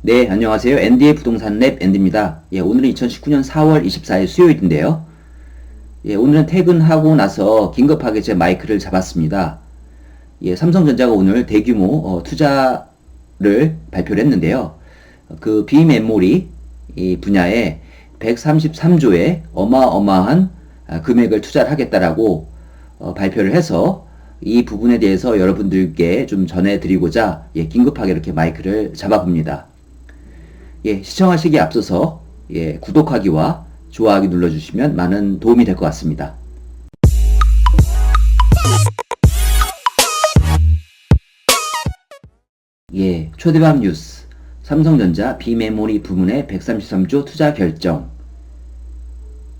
네, 안녕하세요. 앤디의 부동산 랩 앤디입니다. 예, 오늘은 2019년 4월 24일 수요일인데요. 예, 오늘은 퇴근하고 나서 긴급하게 제 마이크를 잡았습니다. 예, 삼성전자가 오늘 대규모 투자를 발표를 했는데요. 그 비메모리 이 분야에 133조의 어마어마한 금액을 투자를 하겠다라고 발표를 해서 이 부분에 대해서 여러분들께 좀 전해드리고자 긴급하게 이렇게 마이크를 잡아봅니다. 예, 시청하시기에 앞서서 구독하기와 좋아하기 눌러주시면 많은 도움이 될 것 같습니다. 예, 초대박 뉴스. 삼성전자 비메모리 부문의 133조 투자 결정.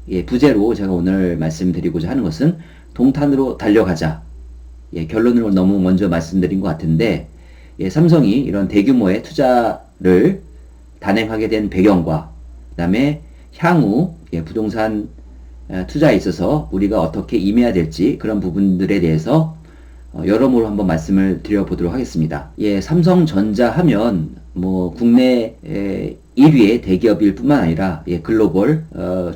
예, 부제로 제가 오늘 말씀드리고자 하는 것은 동탄으로 달려가자. 예, 결론을 너무 먼저 말씀드린 것 같은데, 삼성이 이런 대규모의 투자를 단행하게 된 배경과 그 다음에 향후 부동산 투자에 있어서 우리가 어떻게 임해야 될지 그런 부분들에 대해서 여러모로 한번 말씀을 드려보도록 하겠습니다. 삼성전자 하면 뭐 국내 1위의 대기업일 뿐만 아니라 글로벌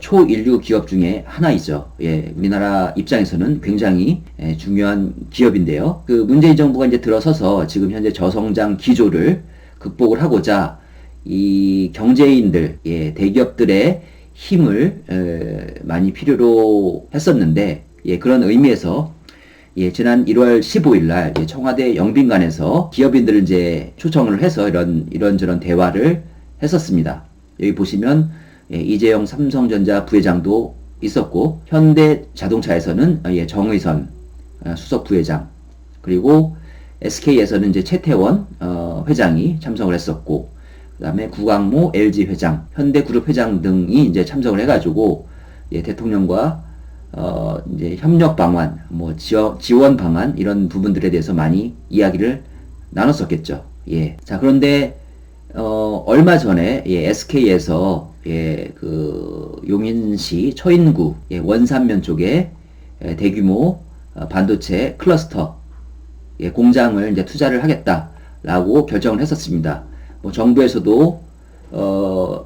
초인류 기업 중에 하나이죠. 우리나라 입장에서는 굉장히 중요한 기업인데요. 그 문재인 정부가 이제 들어서서 지금 현재 저성장 기조를 극복을 하고자 이 경제인들, 대기업들의 힘을 많이 필요로 했었는데, 그런 의미에서 지난 1월 15일 날 청와대 영빈관에서 기업인들을 이제 초청을 해서 이런저런 대화를 했었습니다. 여기 보시면 이재용 삼성전자 부회장도 있었고, 현대자동차에서는 정의선 수석 부회장, 그리고 SK에서는 이제 최태원 회장이 참석을 했었고, 그 다음에 구광모 LG 회장, 현대그룹 회장 등이 이제 참석을 해가지고 대통령과 이제 협력 방안, 뭐 지원 방안 이런 부분들에 대해서 많이 이야기를 나눴었겠죠. 자, 그런데 얼마 전에 SK에서 그 용인시 처인구 원산면 쪽에 대규모 반도체 클러스터 공장을 이제 투자를 하겠다라고 결정을 했었습니다. 뭐 정부에서도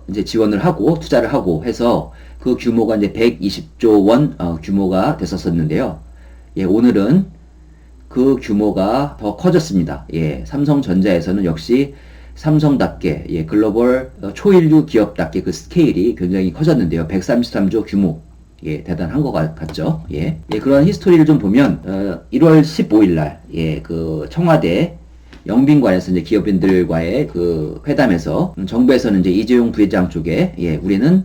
이제 지원을 하고 투자를 하고 해서 그 규모가 이제 120조 원 규모가 됐었었는데요. 오늘은 그 규모가 더 커졌습니다. 삼성전자에서는 역시 삼성답게 글로벌 초인류 기업답게 그 스케일이 굉장히 커졌는데요. 133조 규모. 대단한 것 같죠. 그런 히스토리를 좀 보면 1월 15일 날 그 청와대 영빈관에서 이제 기업인들과의 그 회담에서 정부에서는 이제 이재용 부회장 쪽에 우리는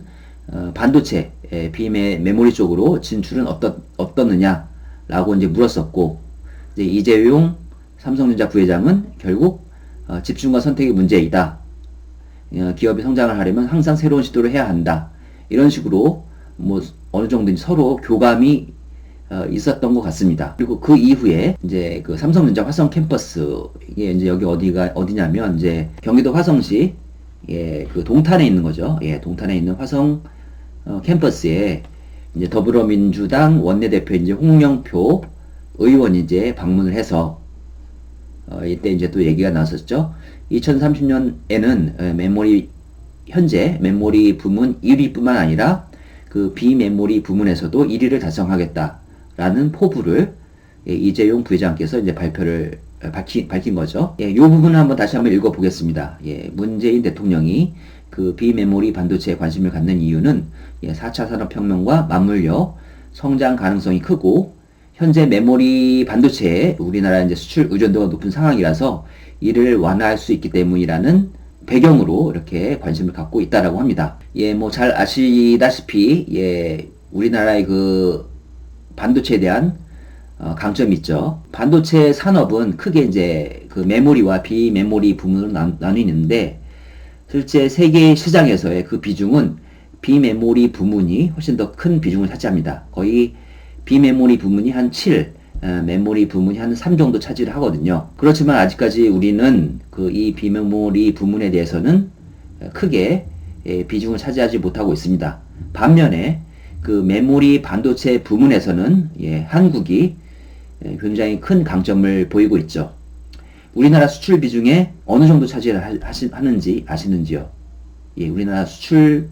반도체 비메모리 쪽으로 진출은 어떻느냐라고 이제 물었었고, 이제 이재용 삼성전자 부회장은 결국 집중과 선택의 문제이다. 기업이 성장을 하려면 항상 새로운 시도를 해야 한다. 이런 식으로 뭐 어느 정도 서로 교감이 있었던 것 같습니다. 그리고 그 이후에 이제 그 삼성전자 화성 캠퍼스, 이게 이제 여기 어디냐면 이제 경기도 화성시 그 동탄에 있는 거죠. 동탄에 있는 화성 캠퍼스에 이제 더불어민주당 원내대표 이제 홍영표 의원이 이제 방문을 해서 이때 이제 또 얘기가 나왔었죠. 2030년에는 현재 메모리 부문 1위뿐만 아니라 그 비메모리 부문에서도 1위를 달성하겠다라는 포부를 이재용 부회장께서 이제 발표를 밝힌 거죠. 이 부분을 다시 한번 읽어보겠습니다. 문재인 대통령이 그 비메모리 반도체에 관심을 갖는 이유는 4차 산업혁명과 맞물려 성장 가능성이 크고, 현재 메모리 반도체에 우리나라 이제 수출 의존도가 높은 상황이라서 이를 완화할 수 있기 때문이라는 배경으로 이렇게 관심을 갖고 있다라고 합니다. 뭐 잘 아시다시피 우리나라의 그 반도체에 대한 강점이 있죠. 반도체 산업은 크게 이제 그 메모리와 비메모리 부문으로 나뉘는데, 실제 세계 시장에서의 그 비중은 비메모리 부문이 훨씬 더 큰 비중을 차지합니다. 거의 비메모리 부문이 한 7, 메모리 부문이 한 3 정도 차지를 하거든요. 그렇지만 아직까지 우리는 그 이 비메모리 부문에 대해서는 크게 비중을 차지하지 못하고 있습니다. 반면에 그 메모리 반도체 부문에서는 한국이 굉장히 큰 강점을 보이고 있죠. 우리나라 수출 비중에 어느 정도 차지를 하는지 아시는지요? 예, 우리나라 수출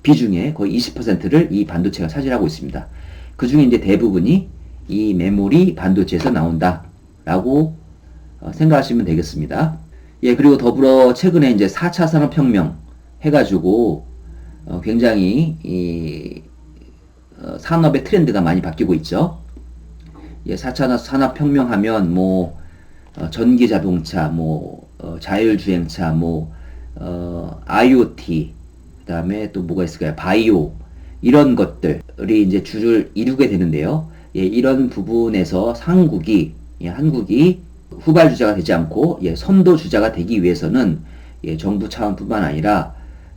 비중의 거의 20%를 이 반도체가 차지하고 있습니다. 그 중에 이제 대부분이 이 메모리 반도체에서 나온다라고 생각하시면 되겠습니다. 예, 그리고 더불어 최근에 이제 4차 산업혁명 해가지고 굉장히 이 산업의 트렌드가 많이 바뀌고 있죠. 예, 4차 산업혁명 하면 뭐 전기 자동차, 뭐 자율주행차, 뭐 IoT, 그 다음에 또 뭐가 있을까요? 바이오, 이런 것들이 이제 주를 이루게 되는데요. 예, 이런 부분에서 한국이 후발주자가 되지 않고, 예, 선도주자가 되기 위해서는, 예, 정부 차원뿐만 아니라,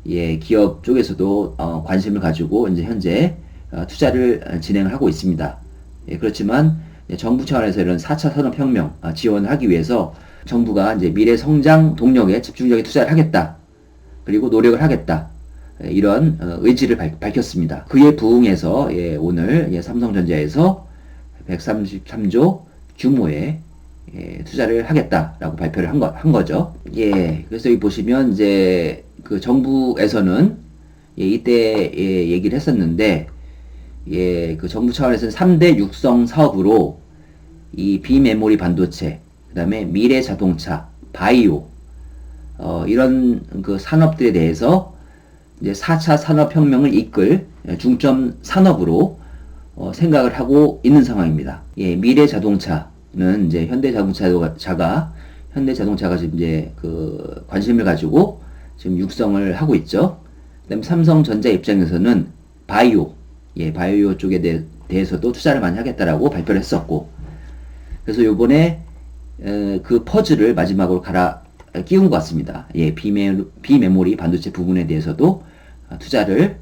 예, 기업 쪽에서도, 관심을 가지고, 이제 현재, 투자를 진행을 하고 있습니다. 예, 그렇지만, 예, 정부 차원에서 이런 4차 산업혁명, 지원을 하기 위해서, 정부가 이제 미래 성장 동력에 집중적인 투자를 하겠다. 그리고 노력을 하겠다. 예, 이런, 의지를 밝혔습니다. 그에 부응해서, 예, 오늘, 예, 삼성전자에서 133조 규모의, 예, 투자를 하겠다라고 발표를 한 거죠. 예, 그래서 여기 보시면 이제 그 정부에서는, 예, 이때, 예, 얘기를 했었는데, 예, 그 정부 차원에서는 3대 육성 사업으로 이 비메모리 반도체, 그 다음에 미래 자동차, 바이오, 이런 그 산업들에 대해서 이제 4차 산업혁명을 이끌 중점 산업으로 생각을 하고 있는 상황입니다. 예, 미래 자동차는 이제 현대자동차가 지금 이제 그 관심을 가지고 지금 육성을 하고 있죠. 그다음에 삼성전자 입장에서는 바이오, 예, 바이오 쪽에 대해서도 투자를 많이 하겠다라고 발표를 했었고, 그래서 요번에 그 퍼즐을 마지막으로 끼운 것 같습니다. 예, 비메모리 반도체 부분에 대해서도 투자를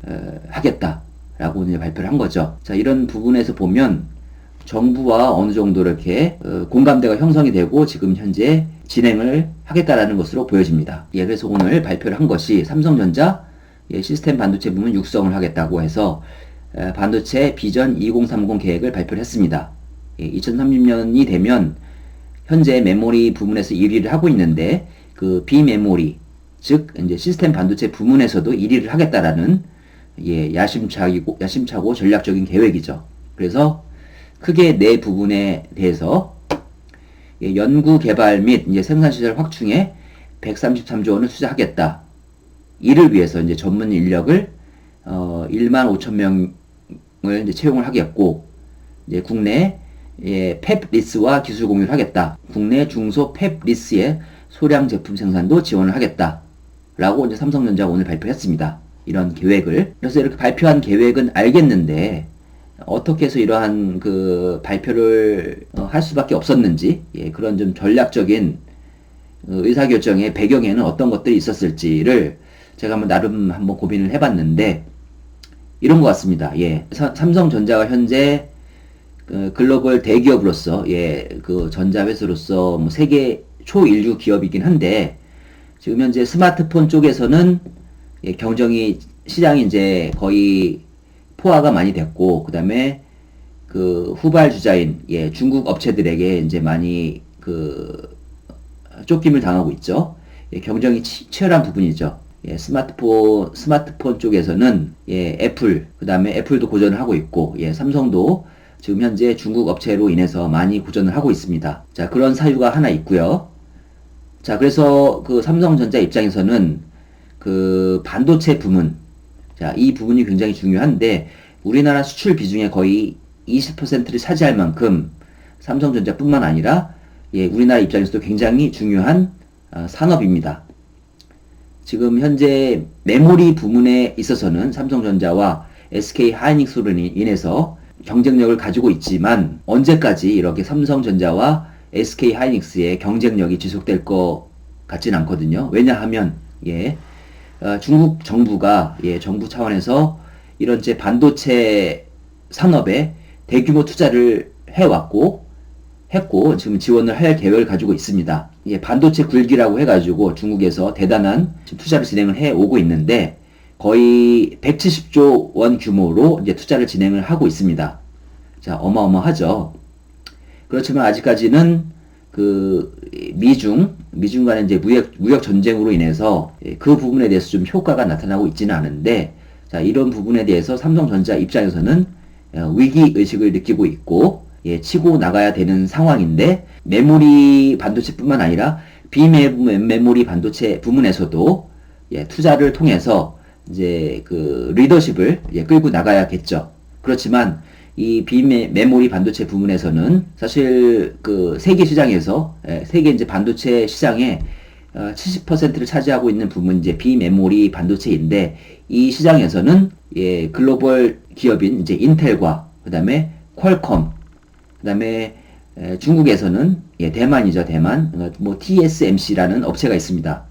하겠다라고 이제 발표를 한 거죠. 자, 이런 부분에서 보면 정부와 어느 정도 이렇게 공감대가 형성이 되고 지금 현재 진행을 하겠다라는 것으로 보여집니다. 예, 그래서 오늘 발표를 한 것이 삼성전자, 예, 시스템 반도체 부문 육성을 하겠다고 해서 반도체 비전 2030 계획을 발표를 했습니다. 예, 2030년이 되면 현재 메모리 부문에서 1위를 하고 있는데 그 비메모리, 즉 이제 시스템 반도체 부문에서도 1위를 하겠다라는, 예, 야심차고 전략적인 계획이죠. 그래서 크게 네 부분에 대해서, 예, 연구 개발 및 이제 생산 시설 확충에 133조 원을 투자하겠다. 이를 위해서 이제 전문 인력을 1만 5천 명을 이제 채용을 하겠고, 이제 국내, 예, 팹 리스와 기술 공유를 하겠다. 국내 중소 팹 리스의 소량 제품 생산도 지원을 하겠다라고 이제 삼성전자가 오늘 발표했습니다. 이런 계획을. 그래서 이렇게 발표한 계획은 알겠는데 어떻게 해서 이러한 그 발표를 할 수밖에 없었는지, 예, 그런 좀 전략적인 의사결정의 배경에는 어떤 것들이 있었을지를 제가 나름 한번 고민을 해봤는데 이런 것 같습니다. 예, 삼성전자가 현재 글로벌 대기업으로서, 예, 그 전자회사로서 뭐 세계 초일류 기업이긴 한데 지금 현재 스마트폰 쪽에서는, 예, 시장이 이제 거의 포화가 많이 됐고, 그 다음에 그 후발주자인, 예, 중국 업체들에게 이제 많이 그 쫓김을 당하고 있죠. 예, 경쟁이 치열한 부분이죠. 예, 스마트폰 쪽에서는, 예, 그 다음에 애플도 고전을 하고 있고, 예, 삼성도 지금 현재 중국 업체로 인해서 많이 고전을 하고 있습니다. 자, 그런 사유가 하나 있고요. 자, 그래서 그 삼성전자 입장에서는 그 반도체 부문, 자, 이 부분이 굉장히 중요한데 우리나라 수출 비중의 거의 20%를 차지할 만큼 삼성전자뿐만 아니라, 예, 우리나라 입장에서도 굉장히 중요한 산업입니다. 지금 현재 메모리 부문에 있어서는 삼성전자와 SK 하이닉스로 인해서 경쟁력을 가지고 있지만 언제까지 이렇게 삼성전자와 SK 하이닉스의 경쟁력이 지속될 것 같진 않거든요. 왜냐하면, 예, 중국 정부가, 예, 정부 차원에서 이런 제 반도체 산업에 대규모 투자를 했고 지금 지원을 할 계획을 가지고 있습니다. 예, 반도체 굴기라고 해가지고 중국에서 대단한 투자를 진행을 해 오고 있는데 거의 170조 원 규모로 이제 투자를 진행을 하고 있습니다. 자, 어마어마하죠. 그렇지만 아직까지는 그 미중 간의 이제 무역 전쟁으로 인해서 그 부분에 대해서 좀 효과가 나타나고 있지는 않은데, 자, 이런 부분에 대해서 삼성전자 입장에서는 위기 의식을 느끼고 있고, 치고 나가야 되는 상황인데, 메모리 반도체뿐만 아니라 비메모리 반도체 부문에서도 투자를 통해서 이제 그 리더십을 끌고 나가야겠죠. 그렇지만 이 비메모리 반도체 부문에서는 사실 그 세계 시장에서 세계 이제 반도체 시장의 70%를 차지하고 있는 부분 이제 비메모리 반도체인데, 이 시장에서는 글로벌 기업인 이제 인텔과 그다음에 퀄컴, 그다음에 중국에서는 대만이죠, 대만. 뭐 TSMC라는 업체가 있습니다.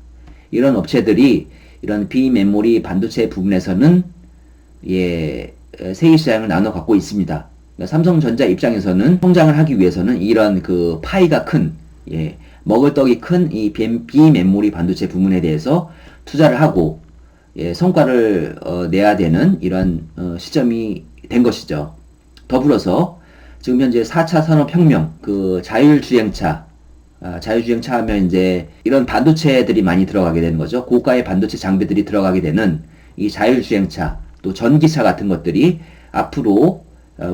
이런 업체들이 이런 비메모리 반도체 부분에서는 세계 시장을 나눠 갖고 있습니다. 그러니까 삼성전자 입장에서는 성장을 하기 위해서는 이런 그 파이가 큰, 먹을 떡이 큰 이 비메모리 반도체 부문에 대해서 투자를 하고 성과를 내야 되는 이런 시점이 된 것이죠. 더불어서 지금 현재 4차 산업혁명, 그 자율주행차 하면 이제 이런 반도체들이 많이 들어가게 되는 거죠. 고가의 반도체 장비들이 들어가게 되는 이 자율주행차, 또 전기차 같은 것들이 앞으로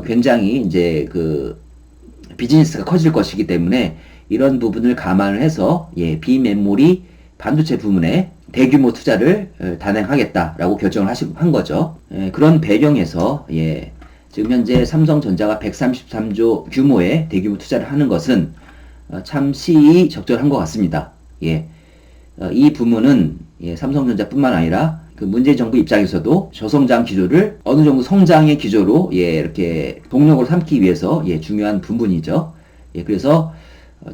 굉장히 이제 그 비즈니스가 커질 것이기 때문에 이런 부분을 감안을 해서 비메모리 반도체 부문에 대규모 투자를 단행하겠다라고 결정을 한 거죠. 그런 배경에서 지금 현재 삼성전자가 133조 규모의 대규모 투자를 하는 것은 참 시의적절한 것 같습니다. 이 부문은 삼성전자뿐만 아니라 그 문재인 정부 입장에서도 저성장 기조를 어느 정도 성장의 기조로 이렇게 동력으로 삼기 위해서 중요한 부분이죠. 그래서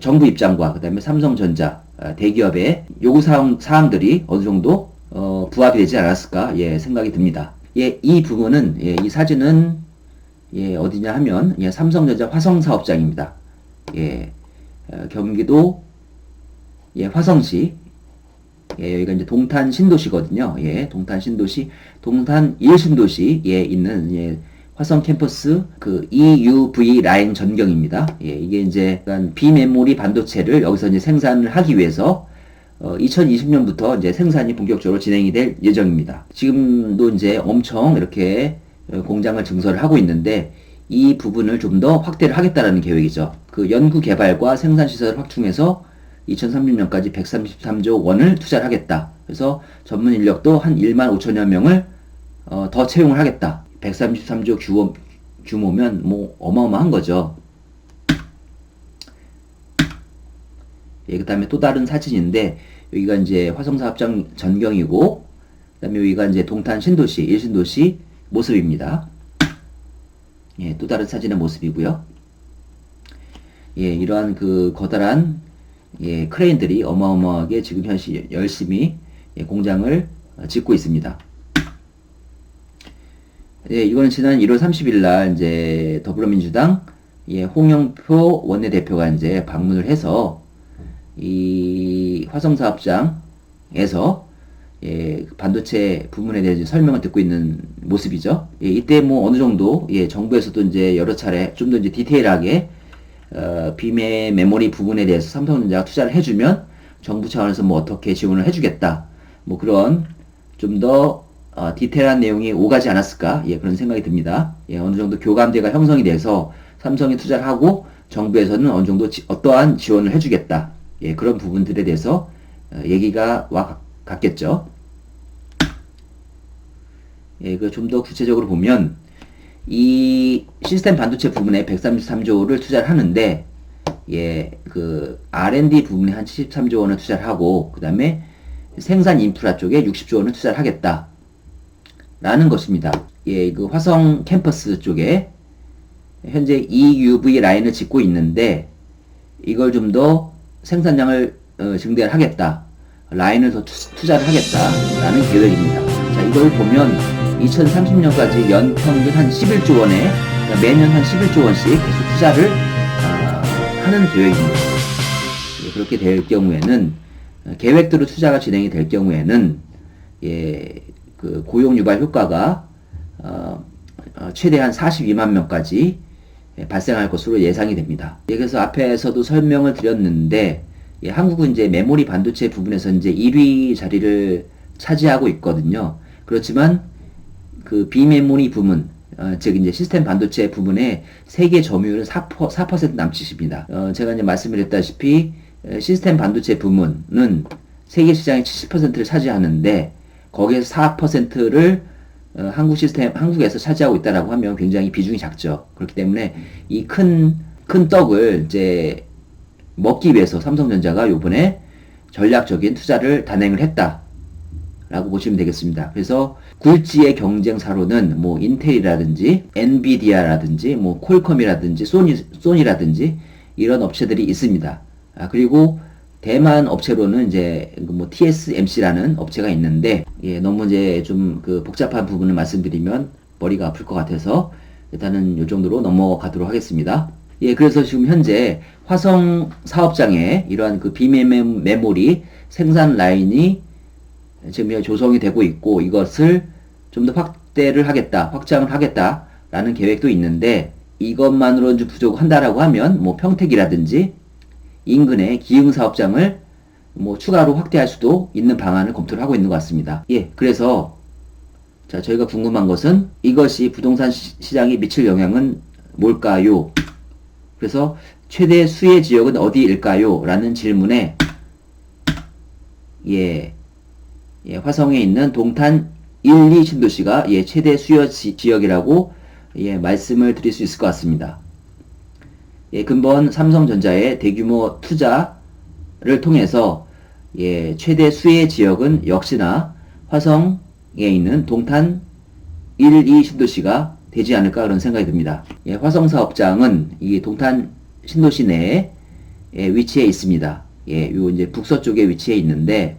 정부 입장과 그다음에 삼성전자 대기업의 요구 사항들이 어느 정도 부합이 되지 않았을까 생각이 듭니다. 이 부분은 이 사진은 어디냐 하면 삼성전자 화성사업장입니다. 경기도 화성시, 여기가 이제 동탄 신도시거든요. 동탄 신도시, 동탄 1신도시에 있는 화성 캠퍼스 그 EUV 라인 전경입니다. 이게 이제 비메모리 반도체를 여기서 이제 생산을 하기 위해서 2020년부터 이제 생산이 본격적으로 진행이 될 예정입니다. 지금도 이제 엄청 이렇게 공장을 증설을 하고 있는데, 이 부분을 좀 더 확대를 하겠다라는 계획이죠. 그 연구 개발과 생산 시설을 확충해서 2030년까지 133조 원을 투자를 하겠다. 그래서 전문 인력도 한 1만 5천여 명을 더 채용을 하겠다. 133조 규모면 뭐 어마어마한 거죠. 그 다음에 또 다른 사진인데, 여기가 이제 화성사업장 전경이고, 그 다음에 여기가 이제 동탄 신도시, 1신도시 모습입니다. 또 다른 사진의 모습이고요. 이러한 그 거대한 크레인들이 어마어마하게 지금 현시 열심히 공장을 짓고 있습니다. 이거는 지난 1월 30일 날 이제 더불어민주당 홍영표 원내대표가 이제 방문을 해서 이 화성사업장에서 반도체 부문에 대해서 설명을 듣고 있는 모습이죠. 이때 뭐 어느 정도 정부에서도 이제 여러 차례 좀 더 이제 디테일하게 비메모리 부분에 대해서 삼성전자가 투자를 해주면 정부 차원에서 뭐 어떻게 지원을 해주겠다, 뭐 그런 좀 더 디테일한 내용이 오가지 않았을까, 그런 생각이 듭니다. 어느 정도 교감대가 형성이 돼서 삼성이 투자를 하고 정부에서는 어느 정도 어떠한 지원을 해주겠다, 그런 부분들에 대해서 얘기가 와 갔겠죠. 그 좀 더 구체적으로 보면 이 시스템 반도체 부분에 133조를 투자를 하는데, 그 R&D 부분에 한 73조 원을 투자를 하고, 그 다음에 생산 인프라 쪽에 60조 원을 투자를 하겠다 라는 것입니다. 그 화성 캠퍼스 쪽에 현재 EUV 라인을 짓고 있는데, 이걸 좀 더 생산량을 증대를 하겠다, 라인을 더 투자를 하겠다 라는 계획입니다. 자, 이걸 보면 2030년까지 연평균 한 11조 원에, 그러니까 매년 한 11조 원씩 계속 투자를 하는 계획입니다. 그렇게 될 경우에는, 계획대로 투자가 진행이 될 경우에는 그 고용 유발 효과가 최대한 42만 명까지 발생할 것으로 예상이 됩니다. 그래서 앞에서도 설명을 드렸는데 한국은 이제 메모리 반도체 부분에서 이제 1위 자리를 차지하고 있거든요. 그렇지만 그 비메모리 부분, 즉 이제 시스템 반도체 부분의 세계 점유율은 4% 남짓입니다. 제가 이제 말씀드렸다시피 시스템 반도체 부문은 세계 시장의 70%를 차지하는데 거기에서 4%를 한국에서 차지하고 있다라고 하면 굉장히 비중이 작죠. 그렇기 때문에 이 큰 떡을 이제 먹기 위해서 삼성전자가 요번에 전략적인 투자를 단행을 했다라고 보시면 되겠습니다. 그래서 굴지의 경쟁사로는 뭐 인텔이라든지 엔비디아라든지 뭐 콜컴이라든지 소니라든지 이런 업체들이 있습니다. 그리고 대만 업체로는 이제 뭐 TSMC라는 업체가 있는데 너무 이제 좀 그 복잡한 부분을 말씀드리면 머리가 아플 것 같아서 일단은 요 정도로 넘어가도록 하겠습니다. 그래서 지금 현재 화성 사업장에 이러한 그 비메모리 생산 라인이 지금 조성이 되고 있고 이것을 좀 더 확장을 하겠다라는 계획도 있는데 이것만으로는 좀 부족한다라고 하면 뭐 평택이라든지 인근의 기흥 사업장을 뭐 추가로 확대할 수도 있는 방안을 검토를 하고 있는 것 같습니다. 그래서 자, 저희가 궁금한 것은 이것이 부동산 시장에 미칠 영향은 뭘까요? 그래서 최대 수혜 지역은 어디일까요? 라는 질문에 화성에 있는 동탄 1, 2 신도시가 최대 수혜 지역이라고 말씀을 드릴 수 있을 것 같습니다. 근본 삼성전자의 대규모 투자를 통해서 최대 수혜 지역은 역시나 화성에 있는 동탄 1, 2 신도시가 되지 않을까 그런 생각이 듭니다. 화성 사업장은 이 동탄 신도시 내에 위치해 있습니다. 요 이제 북서쪽에 위치해 있는데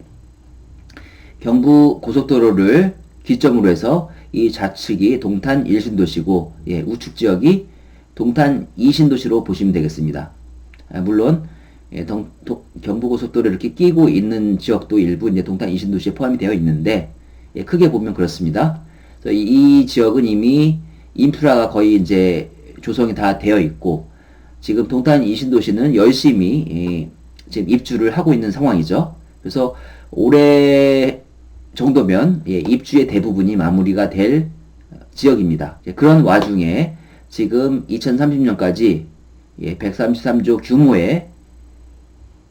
경부 고속도로를 기점으로 해서 이 좌측이 동탄 1신도시고 우측 지역이 동탄 2신도시로 보시면 되겠습니다. 물론 경부고속도로를 이렇게 끼고 있는 지역도 일부 이제 동탄 2신도시에 포함이 되어 있는데 크게 보면 그렇습니다. 그래서 이 지역은 이미 인프라가 거의 이제 조성이 다 되어 있고 지금 동탄 2신도시는 열심히 지금 입주를 하고 있는 상황이죠. 그래서 올해 정도면 입주의 대부분이 마무리가 될 지역입니다. 그런 와중에 지금 2030년까지 133조 규모의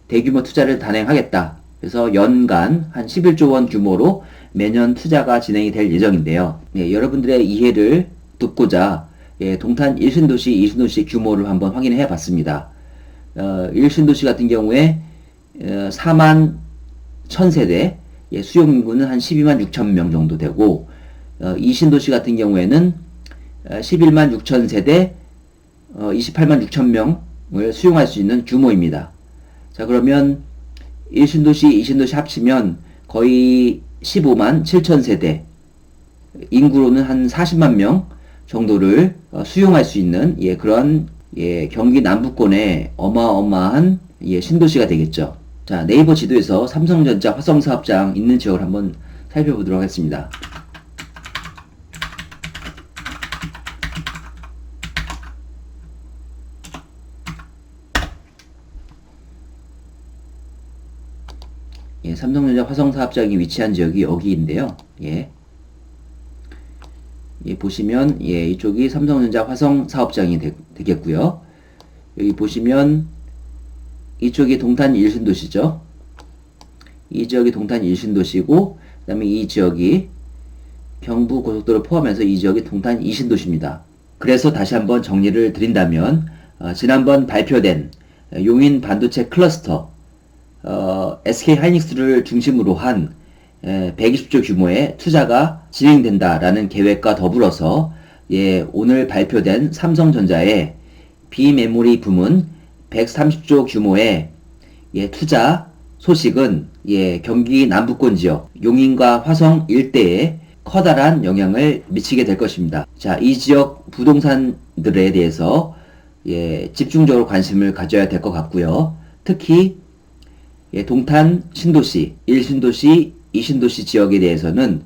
대규모 투자를 단행하겠다. 그래서 연간 한 11조 원 규모로 매년 투자가 진행이 될 예정인데요. 여러분들의 이해를 돕고자 동탄 1신도시, 2신도시 규모를 한번 확인해 봤습니다. 1신도시 같은 경우에 4만 1000세대, 수용 인구는 한 12만 6천 명 정도 되고 2신도시 같은 경우에는 11만 6천 세대 28만 6천 명을 수용할 수 있는 규모입니다. 자, 그러면 1신도시, 2신도시 합치면 거의 15만 7천 세대, 인구로는 한 40만 명 정도를 수용할 수 있는 그런 경기 남부권의 어마어마한 신도시가 되겠죠. 자, 네이버 지도에서 삼성전자 화성 사업장 있는 지역을 한번 살펴보도록 하겠습니다. 삼성전자 화성 사업장이 위치한 지역이 여기인데요. 보시면 이쪽이 삼성전자 화성 사업장이 되겠고요. 여기 보시면 이쪽이 동탄 1신도시죠. 이 지역이 동탄 1신도시고 그 다음에 이 지역이 경부 고속도로를 포함해서 이 지역이 동탄 2신도시입니다. 그래서 다시 한번 정리를 드린다면 지난번 발표된 용인 반도체 클러스터 SK하이닉스를 중심으로 한 120조 규모의 투자가 진행된다라는 계획과 더불어서 오늘 발표된 삼성전자의 비메모리 부문 130조 규모의 투자 소식은 경기 남부권 지역 용인과 화성 일대에 커다란 영향을 미치게 될 것입니다. 자, 이 지역 부동산들에 대해서 집중적으로 관심을 가져야 될 것 같고요. 특히 동탄 신도시, 1신도시, 2신도시 지역에 대해서는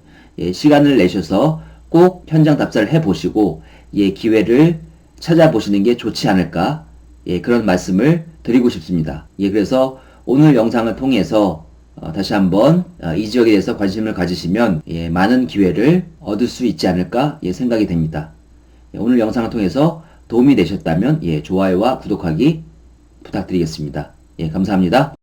시간을 내셔서 꼭 현장 답사를 해보시고 기회를 찾아보시는 게 좋지 않을까, 그런 말씀을 드리고 싶습니다. 그래서 오늘 영상을 통해서 다시 한번 이 지역에 대해서 관심을 가지시면 많은 기회를 얻을 수 있지 않을까 생각이 됩니다. 오늘 영상을 통해서 도움이 되셨다면 좋아요와 구독하기 부탁드리겠습니다. 감사합니다.